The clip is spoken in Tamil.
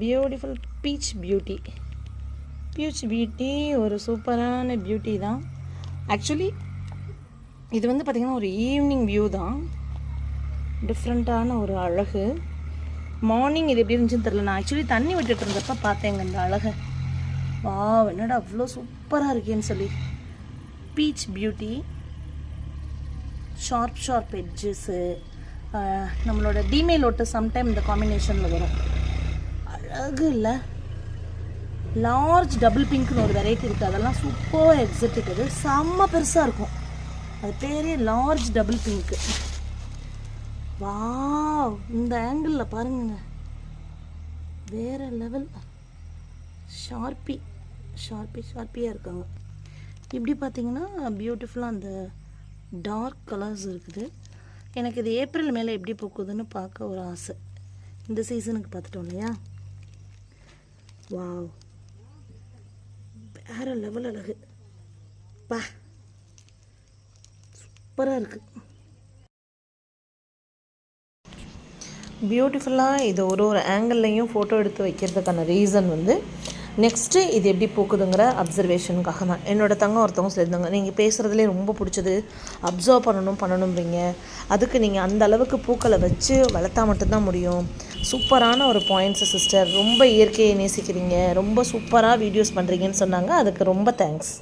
பியூட்டிஃபுல் பீச் பியூட்டி ஒரு சூப்பரான பியூட்டி தான். ஆக்சுவலி இது வந்து பார்த்திங்கன்னா ஒரு ஈவினிங் வியூ தான். டிஃப்ரெண்ட்டான ஒரு அழகு. மார்னிங் இது எப்படி இருந்துச்சுன்னு தெரில. நான் ஆக்சுவலி தண்ணி விட்டுட்டு இருந்தப்போ பார்த்தேங்க இந்த அழகை. வா, என்னடா அவ்வளோ சூப்பராக இருக்கேன்னு சொல்லி. பீச் பியூட்டி, ஷார்ப் எட்ஜஸ்ஸு, நம்மளோட டீமே லோட்டஸ் சம்டைம் இந்த காம்பினேஷனில் வரும். அழகு இல்லை? லார்ஜ் டபுள் பிங்க்னு ஒரு வெரைட்டி இருக்குது, அதெல்லாம் சூப்பர் எக்ஸட்டிக். அது செம்ம பெருசாக இருக்கும். அது பேரே லார்ஜ் டபுள் பிங்க்கு. வா, இந்த ஆங்கிளில் பாருங்க, வேறு லெவல். ஷார்ப்பியாக இருக்காங்க. இப்படி பார்த்தீங்கன்னா பியூட்டிஃபுல்லாக அந்த டார்க் கலர்ஸ் இருக்குது. எனக்கு இது ஏப்ரல் மேலே எப்படி பூக்குதுன்னு பார்க்க ஒரு ஆசை. இந்த சீசனுக்கு பார்த்துட்டோம் இல்லையா? வாவ், வேறு லெவல் அழகு. பா, சூப்பராக இருக்குது. பியூட்டிஃபுல்லாக இது ஒரு ஆங்கிள்லையும் ஃபோட்டோ எடுத்து வைக்கிறதுக்கான ரீசன் வந்து நெக்ஸ்ட்டு இது எப்படி பூக்குதுங்கிற அப்சர்வேஷனுக்காக தான். என்னோடய ஒருத்தவங்க சொல்லியிருந்தாங்க, நீங்கள் பேசுகிறதுலே ரொம்ப பிடிச்சது அப்சர்வ் பண்ணணும்பீங்க. அதுக்கு நீங்கள் அந்த அளவுக்கு பூக்களை வச்சு வளர்த்தா மட்டும்தான் முடியும். சூப்பரான ஒரு பாயிண்ட்ஸு சிஸ்டர். ரொம்ப இயற்கையை நேசிக்கிறீங்க, ரொம்ப சூப்பராக வீடியோஸ் பண்ணுறீங்கன்னு சொன்னாங்க. அதுக்கு ரொம்ப தேங்க்ஸ்.